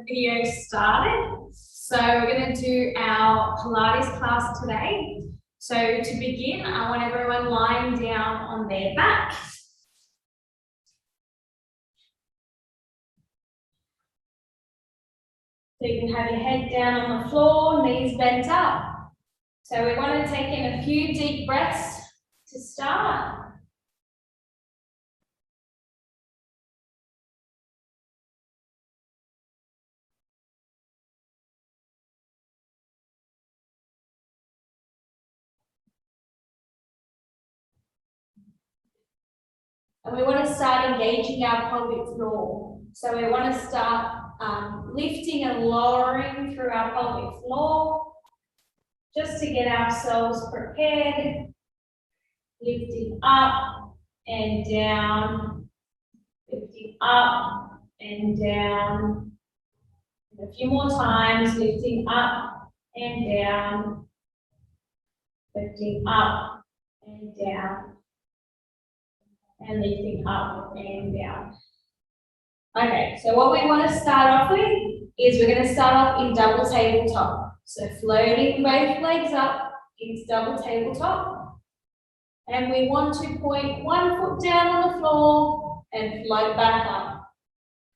the video started. So we're going to do our Pilates class today. So to begin, I want everyone lying down on their back. So you can have your head down on the floor, knees bent up. So we want to take in a few deep breaths to start. And we want to start engaging our pelvic floor. So we want to start lifting and lowering through our pelvic floor, just to get ourselves prepared. Lifting up and down, lifting up and down. And a few more times, lifting up and down, lifting up and down, and lifting up and down. Okay, so what we want to start off with is we're going to start off in double tabletop. So floating both legs up into double tabletop. And we want to point one foot down on the floor and float back up.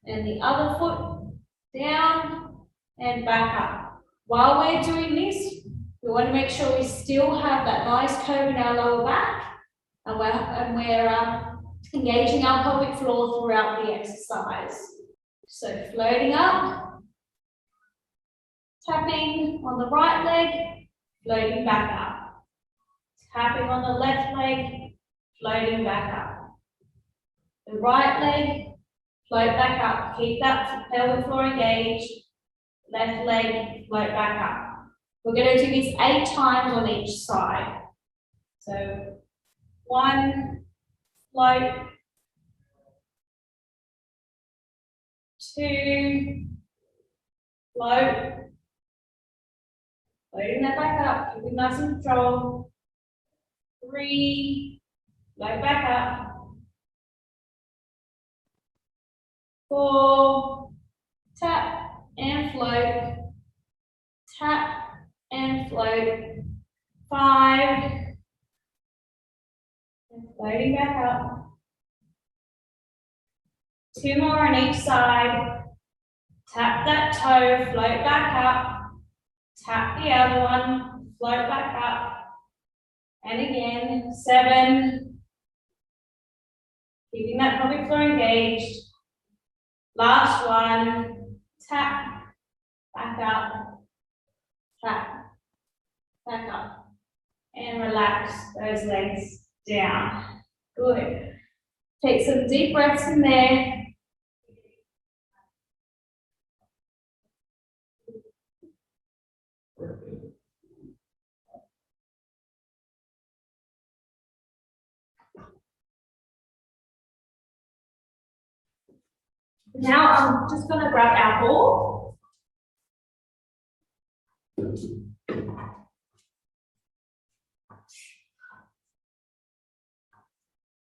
And the other foot down and back up. While we're doing this, we want to make sure we still have that nice curve in our lower back. And we're engaging our pelvic floor throughout the exercise. So floating up, tapping on the right leg, floating back up. Tapping on the left leg, floating back up. The right leg, float back up. Keep that pelvic floor engaged. Left leg, float back up. We're going to do this 8 times on each side. So 1, float. 2, float. Floating that back up, keeping nice and control. 3, float back up. 4, tap and float. Tap and float. 5, and floating back up. 2 more on each side. Tap that toe, float back up. Tap the other one, float back up. And again, 7. Keeping that pelvic floor engaged. Last one, tap, back up, tap, back up. And relax those legs down. Good. Take some deep breaths in there. Now I'm just going to grab our ball.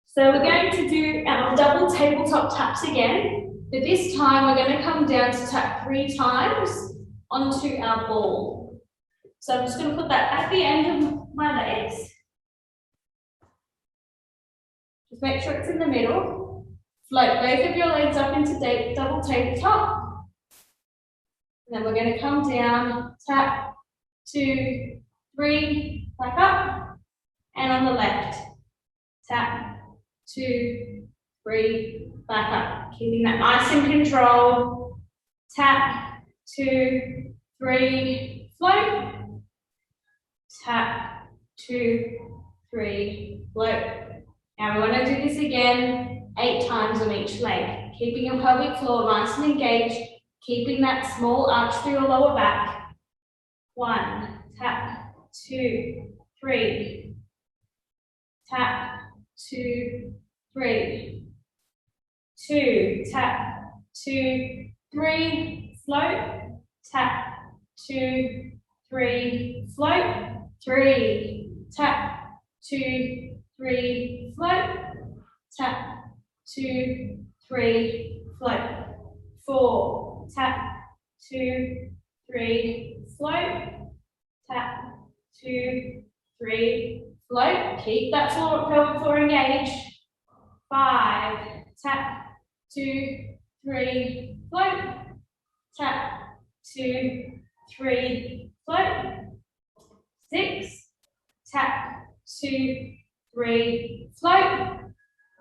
So we're going to do our double tabletop taps again, but this time we're going to come down to tap 3 times onto our ball. So I'm just going to put that at the end of my legs. Just make sure it's in the middle. Float both of your legs up into double tabletop. And then we're going to come down, tap, 2, 3, back up. And on the left, tap, 2, 3, back up. Keeping that nice and controlled. Tap, 2, 3, float. Tap, 2, 3, float. Now we want to do this again 8 times on each leg, keeping your pelvic floor nice and engaged, keeping that small arch through your lower back. 1, tap, 2, 3, tap, 2, 3, 2, tap, 2, 3, float, tap, 2, 3, float, 3, tap, 2, 3, float, tap, 2, 3, float, 4, tap, 2, 3, float, tap, 2, 3, float. Keep that pelvic floor engaged. 5, tap, 2, 3, float, tap, 2, 3, float. 6, tap, 2, 3, float,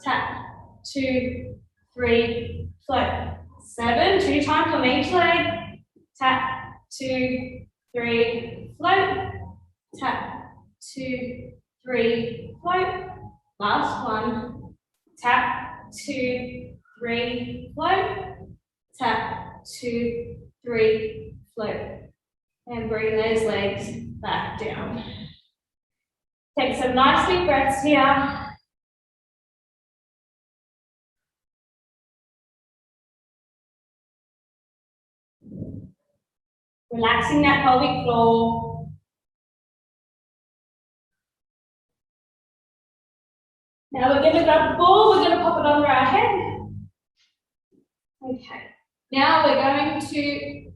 tap, 2, 3, float. 7, 2 times on each leg, tap, 2, 3, float, tap, 2, 3, float. Last one, tap, 2, 3, float, tap, 2, 3, float. And bring those legs back down. Take some nice deep breaths here. Relaxing that pelvic floor. Now we're going to grab the ball, we're going to pop it under our head. Okay. Now we're going to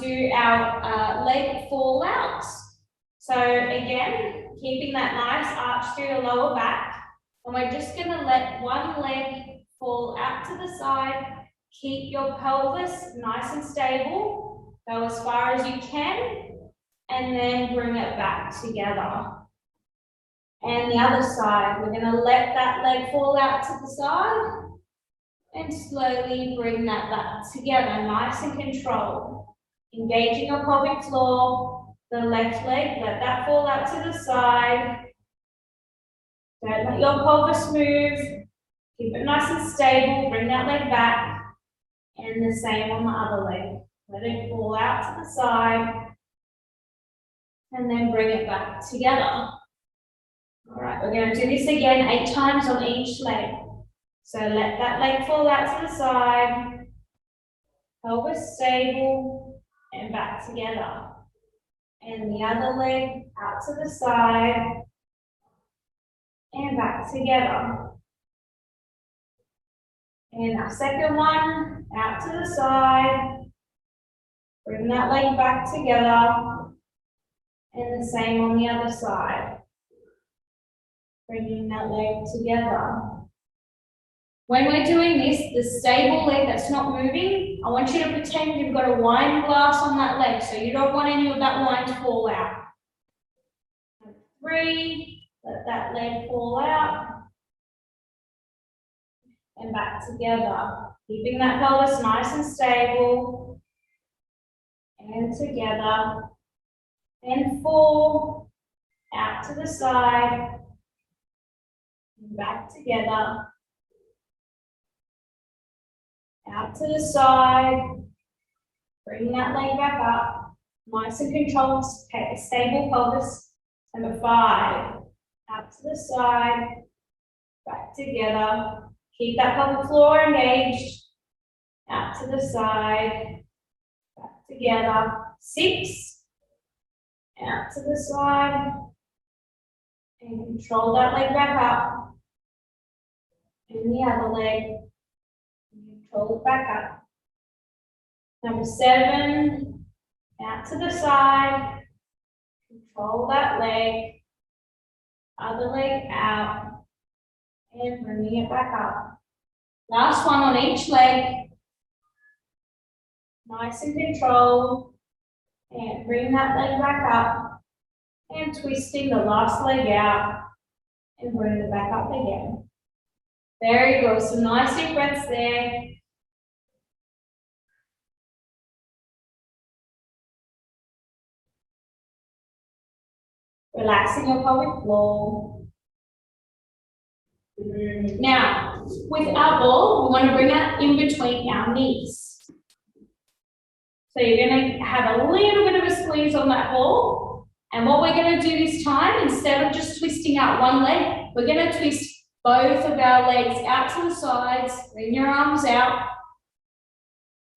do our leg fall outs. So again, keeping that nice arch through the lower back. And we're just going to let one leg fall out to the side. Keep your pelvis nice and stable. Go as far as you can. And then bring it back together. And the other side, we're going to let that leg fall out to the side. And slowly bring that back together, nice and controlled. Engaging your pelvic floor, the left leg, let that fall out to the side. Don't let your pelvis move. Keep it nice and stable, bring that leg back. And the same on the other leg. Let it fall out to the side. And then bring it back together. All right, we're going to do this again 8 times on each leg. So let that leg fall out to the side, pelvis stable, and back together. And the other leg out to the side, and back together. And our second one, out to the side, bring that leg back together, and the same on the other side. Bringing that leg together. When we're doing this, the stable leg that's not moving, I want you to pretend you've got a wine glass on that leg, so you don't want any of that wine to fall out. 3, let that leg fall out. And back together. Keeping that pelvis nice and stable. And together. And 4, out to the side. And back together. Out to the side, bring that leg back up, nice and controlled, stable pelvis. Number 5, out to the side, back together. Keep that pelvic floor engaged, out to the side, back together. 6, out to the side, and control that leg back up, and the other leg. Control it back up. Number 7, out to the side, control that leg, other leg out, and bringing it back up. Last one on each leg, nice and controlled, and bring that leg back up, and twisting the last leg out, and bring it back up again. Very good, some nice deep breaths there. Relaxing your pelvic floor. Now, with our ball, we want to bring it in between our knees. So you're going to have a little bit of a squeeze on that ball. And what we're going to do this time, instead of just twisting out one leg, we're going to twist both of our legs out to the sides. Bring your arms out.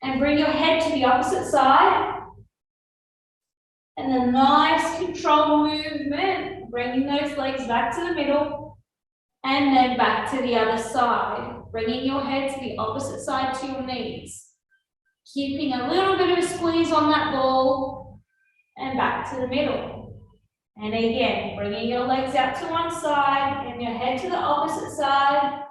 And bring your head to the opposite side. And a nice controlled movement, bringing those legs back to the middle and then back to the other side, bringing your head to the opposite side to your knees. Keeping a little bit of a squeeze on that ball and back to the middle. And again, bringing your legs out to one side and your head to the opposite side.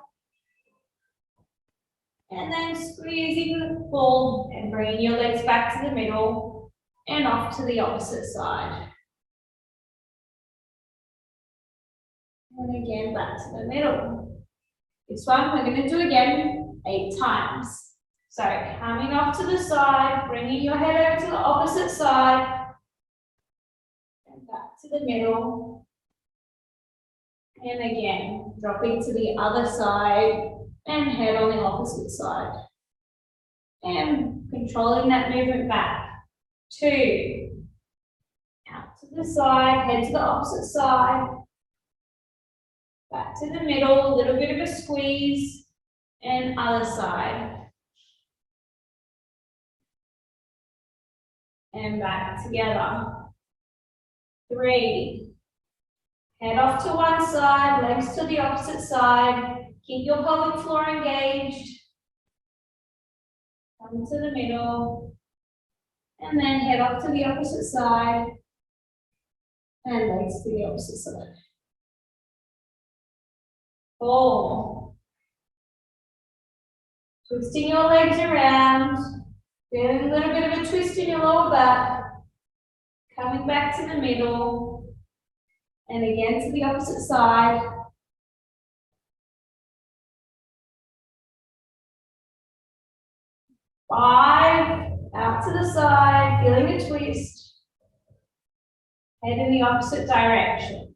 And then squeezing the ball and bringing your legs back to the middle and off to the opposite side. And again, back to the middle. This one we're going to do again 8 times. So coming off to the side, bringing your head over to the opposite side, and back to the middle. And again, dropping to the other side and head on the opposite side. And controlling that movement back. 2. Out to the side, head to the opposite side. Back to the middle, a little bit of a squeeze, and other side. And back together. 3. Head off to one side, legs to the opposite side. Keep your pelvic floor engaged. Come to the middle. And then head off to the opposite side. And legs to the opposite side. 4. Twisting your legs around. Feeling a little bit of a twist in your lower back. Coming back to the middle. And again to the opposite side. 5. Out to the side, feeling a twist. Head in the opposite direction.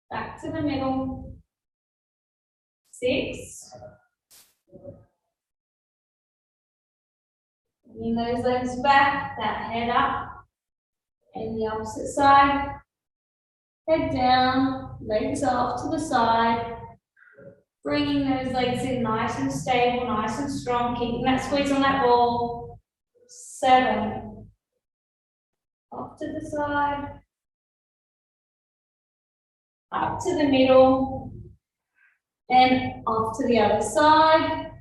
'Back to the middle. 6. Bringing those legs back, that head up. And the opposite side. Head down, legs off to the side. Bringing those legs in nice and stable, nice and strong, keeping that squeeze on that ball. 7. Off to the side. Up to the middle. And off to the other side.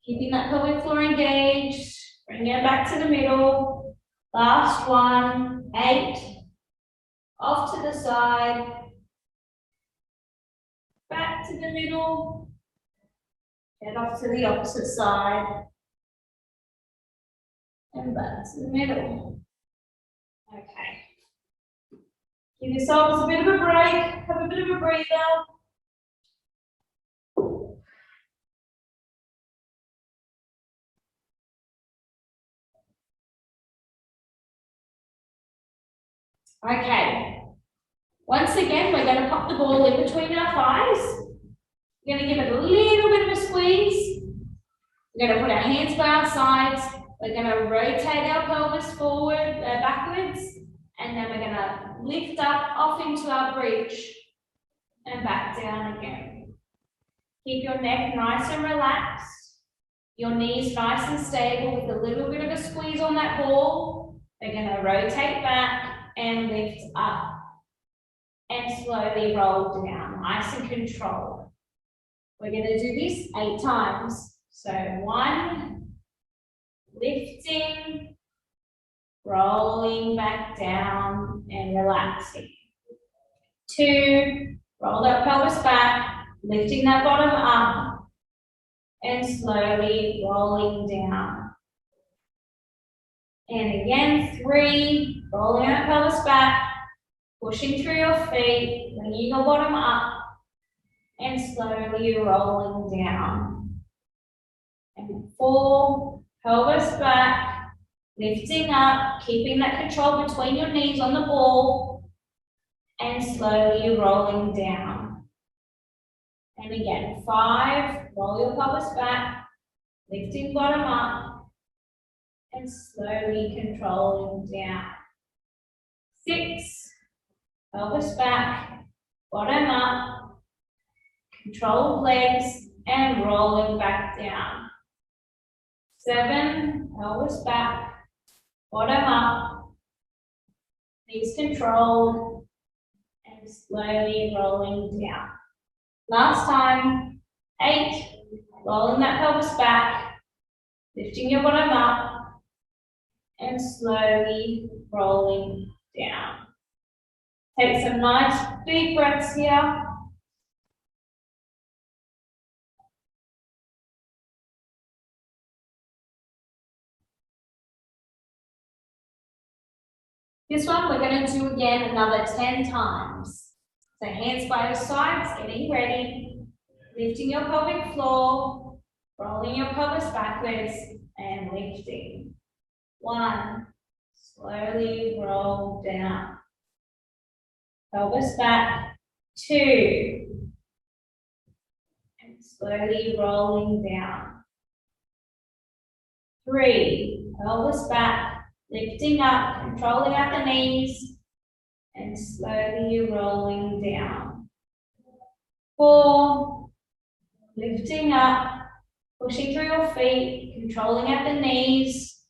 Keeping that pelvic floor engaged. Bring it back to the middle. Last one. 8. Off to the side. Back to the middle. Head off to the opposite side. And back to the middle. Okay. Give yourselves a bit of a break. Have a bit of a breather. Okay. Once again, we're going to pop the ball in between our thighs. We're going to give it a little bit of a squeeze. We're going to put our hands by our sides. We're going to rotate our pelvis forward, backwards, and then we're going to lift up off into our bridge and back down again. Keep your neck nice and relaxed. Your knees nice and stable with a little bit of a squeeze on that ball. We're going to rotate back and lift up. And slowly roll down, nice and controlled. We're going to do this 8 times. So 1, lifting, rolling back down and relaxing. 2, roll that pelvis back, lifting that bottom up and slowly rolling down. And again, 3, rolling that pelvis back, pushing through your feet, bringing your bottom up, and slowly rolling down. And 4, pelvis back, lifting up, keeping that control between your knees on the ball, and slowly rolling down. And again, 5, roll your pelvis back, lifting bottom up, and slowly controlling down. 6, pelvis back, bottom up, controlled legs, and rolling back down. 7, pelvis back, bottom up, knees controlled, and slowly rolling down. Last time. 8. Rolling that pelvis back, lifting your bottom up, and slowly rolling down. Take some nice big breaths here. This one we're going to do again another 10 times. So hands by your sides, getting ready, lifting your pelvic floor, rolling your pelvis backwards, and lifting. 1, slowly roll down. Pelvis back. 2, and slowly rolling down. 3, pelvis back, lifting up, controlling at the knees, and slowly rolling down. 4, lifting up, pushing through your feet, controlling at the knees,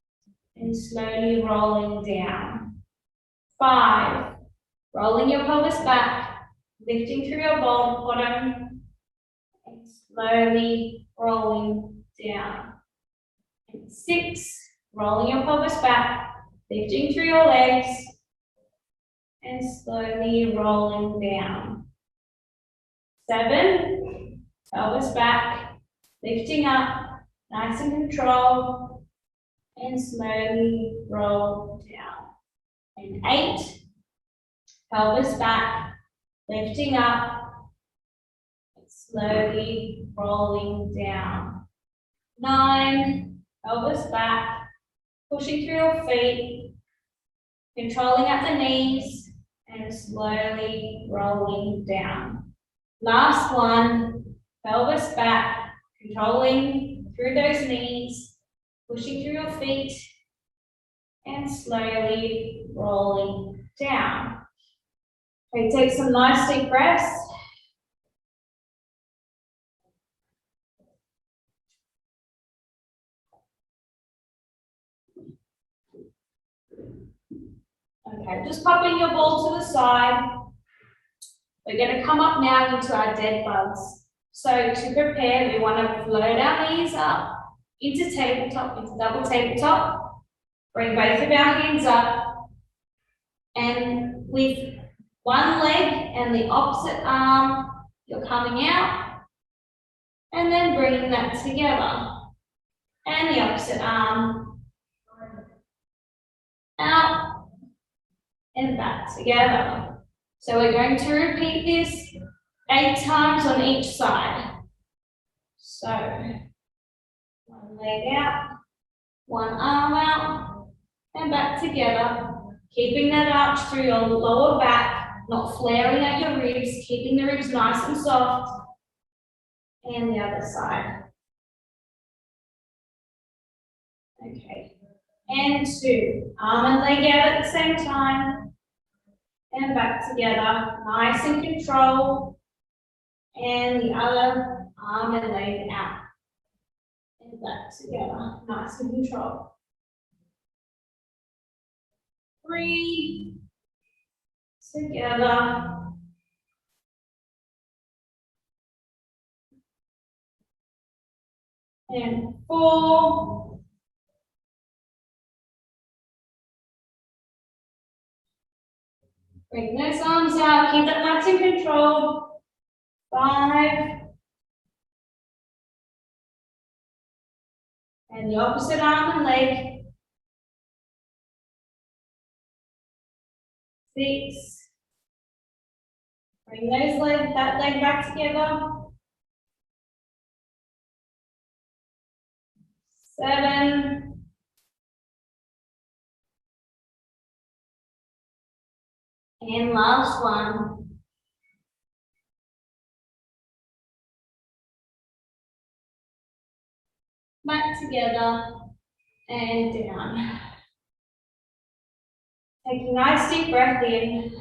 and slowly rolling down. 5, rolling your pelvis back, lifting through your bottom, and slowly rolling down. 6, rolling your pelvis back, lifting through your legs, and slowly rolling down. 7, pelvis back, lifting up, nice and controlled, and slowly roll down. And 8, pelvis back, lifting up, and slowly rolling down. 9, pelvis back, pushing through your feet, controlling at the knees, and slowly rolling down. Last one, pelvis back, controlling through those knees, pushing through your feet, and slowly rolling down. Okay, take some nice deep breaths. Okay, just popping your ball to the side. We're going to come up now into our dead bugs. So to prepare, we want to float our knees up into tabletop, into double tabletop. Bring both of our hands up. And with one leg and the opposite arm, you're coming out. And then bringing that together. And the opposite arm. Out. And back together. So we're going to repeat this 8 times on each side. So, one leg out, one arm out, and back together. Keeping that arch through your lower back, not flaring at your ribs, keeping the ribs nice and soft. And the other side. Okay. And 2, arm and leg out at the same time. And back together, nice and controlled. And the other arm and leg out. And back together, nice and controlled. 3, together. And 4. Bring those arms out, keep that nice and controlled. 5. And the opposite arm and leg. 6. Bring that leg back together. 7. And last one. Back together and down. Take a nice deep breath in.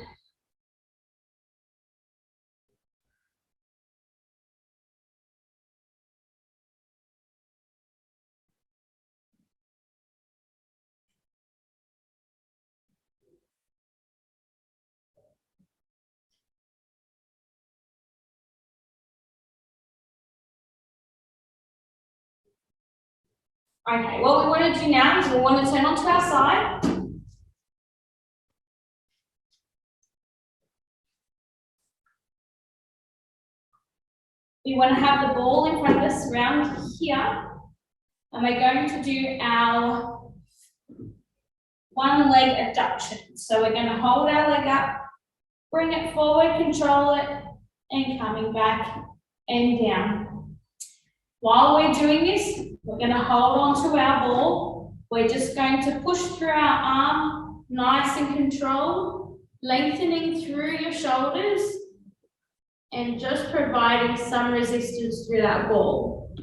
Okay, what we want to do now is we want to turn onto our side. We want to have the ball in front of us around here. And we're going to do our one leg adduction. So we're going to hold our leg up, bring it forward, control it, and coming back and down. While we're doing this, we're going to hold on to our ball. We're just going to push through our arm, nice and controlled, lengthening through your shoulders, and just providing some resistance through that ball.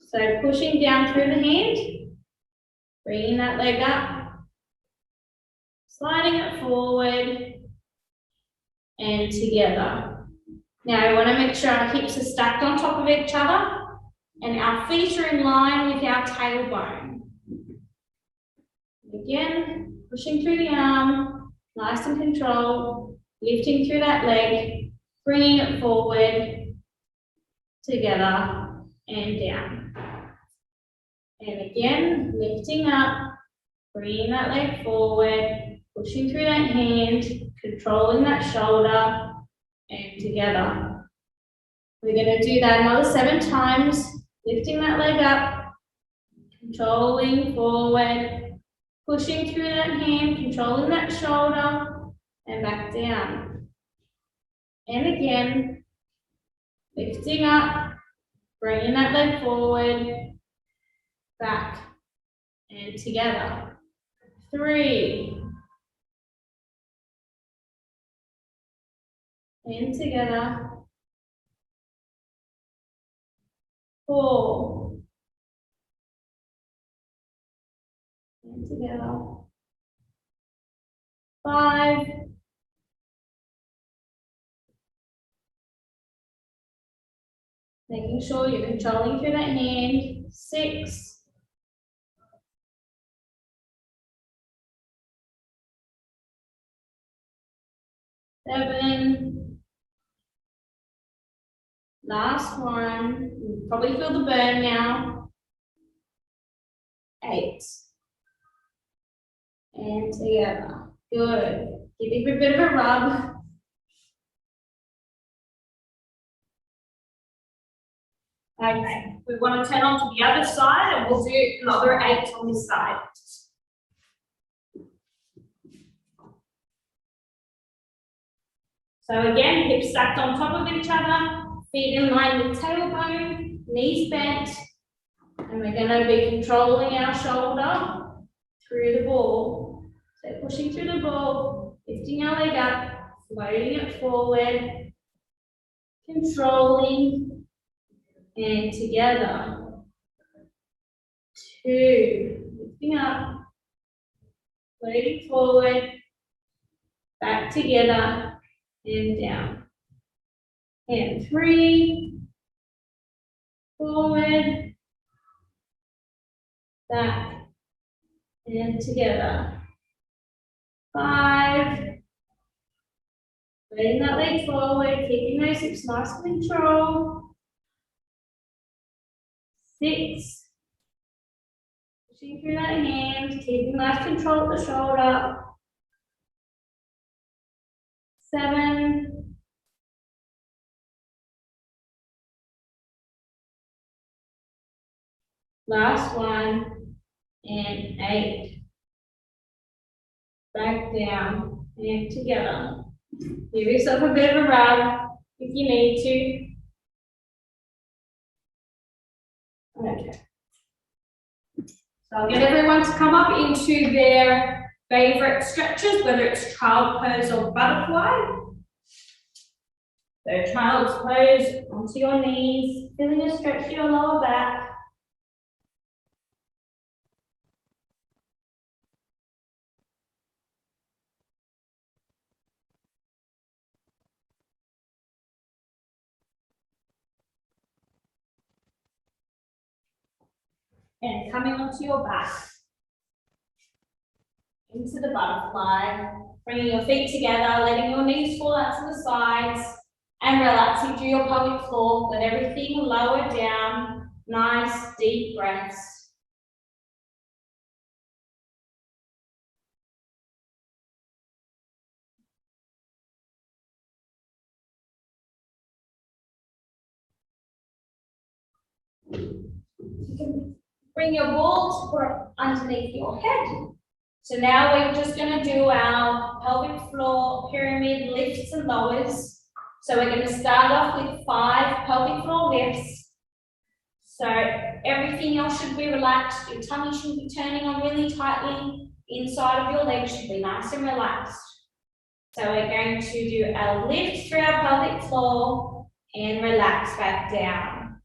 So pushing down through the hand, bringing that leg up, sliding it forward, and together. Now I want to make sure our hips are stacked on top of each other and our feet are in line with our tailbone. Again, pushing through the arm, nice and controlled, lifting through that leg, bringing it forward, together, and down. And again, lifting up, bringing that leg forward, pushing through that hand, controlling that shoulder, and together. We're going to do that another 7 times, lifting that leg up, controlling forward, pushing through that hand, controlling that shoulder, and back down. And again, lifting up, bringing that leg forward, back, and together. 3. And together. 4. And together. 5. Making sure you're controlling through that hand. 6. 7. Last one. You probably feel the burn now. 8. And together. Good. Give it a bit of a rub. Okay, we want to turn on to the other side and we'll do another 8 on this side. So again, hips stacked on top of each other, feet in line with tailbone, knees bent, and we're going to be controlling our shoulder through the ball. So pushing through the ball, lifting our leg up, floating it forward, controlling, and together. 2, lifting up, floating forward, back together, and down. And 3, forward, back, and together. 5, letting that leg forward, keeping those hips nice and controlled. 6, pushing through that hand, keeping nice control of the shoulder. 7, last one, and 8. Back down and together. Give yourself a bit of a rub if you need to. Okay. So I'll get everyone to come up into their favorite stretches, whether it's child pose or butterfly. So child's pose onto your knees, feeling a stretch to your lower back. And coming onto your back, into the butterfly, bringing your feet together, letting your knees fall out to the sides, and relaxing through your pelvic floor. Let everything lower down, nice deep breaths. You can bring your ball to put underneath your head. So now we're just going to do our pelvic floor pyramid lifts and lowers. So we're going to start off with 5 pelvic floor lifts. So everything else should be relaxed. Your tummy shouldn't be turning on really tightly. Inside of your legs should be nice and relaxed. So we're going to do a lift through our pelvic floor and relax back down.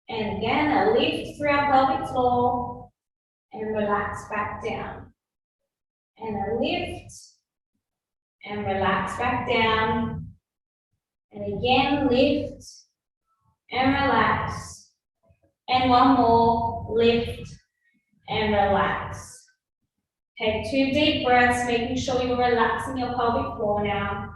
And again, a lift through our pelvic floor and relax back down. And a lift and relax back down. And again, lift and relax. And one more, lift and relax. Take 2 deep breaths, making sure you're relaxing your pelvic floor now.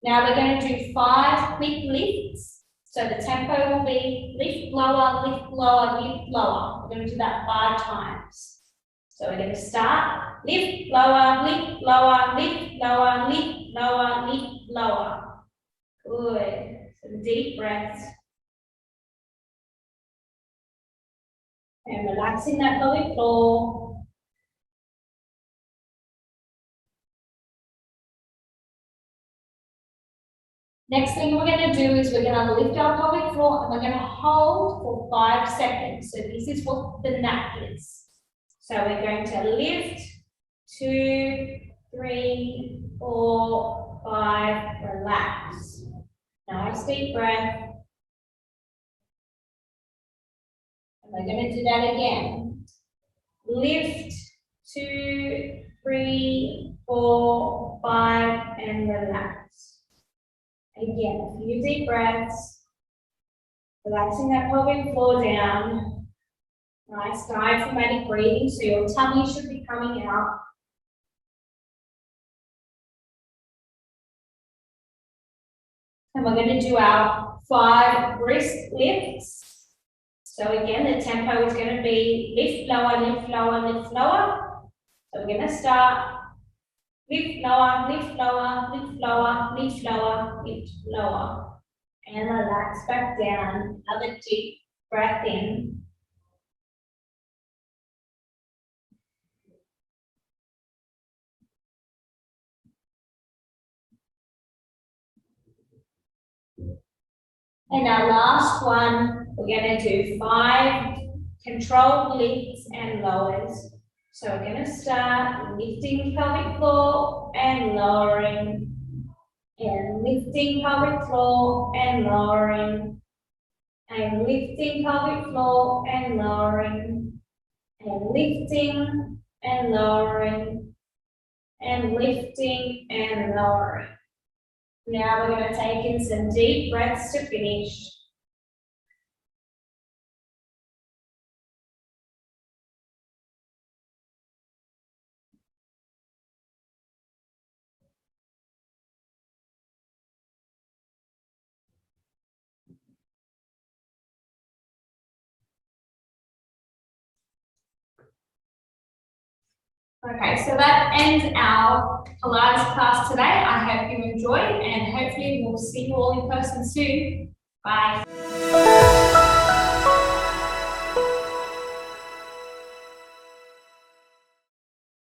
Now we're going to do 5 quick lifts. So the tempo will be lift lower, lift lower, lift lower. We're going to do that 5 times. So we're going to start, lift lower, lift lower, lift lower, lift lower, lift lower. Good. Some deep breaths. And relaxing that pelvic floor. Next thing we're going to do is we're going to lift our pelvic floor and we're going to hold for 5 seconds. So this is what the nap is. So we're going to lift, 2, 3, 4, 5, relax. Nice deep breath. And we're going to do that again. Lift, 2, 3, 4, 5, and relax. Again, a few deep breaths. Relaxing that pelvic floor down. Nice diaphragmatic breathing, so your tummy should be coming out. And we're going to do our 5 wrist lifts. So again, the tempo is going to be lift lower, lift lower, lift lower. So we're going to start lift lower, lift lower, lift lower, lift lower, lift lower. And relax back down. Another deep breath in. And our last one, we're going to do 5 controlled lifts and lowers. So we're going to start lifting pelvic floor and lowering. And lifting pelvic floor and lowering. And lifting pelvic floor and lowering. And lifting and lowering. And lifting and lowering. Now we're going to take in some deep breaths to finish. Okay, so that ends our Pilates class today. I hope you enjoyed and hopefully we'll see you all in person soon. Bye.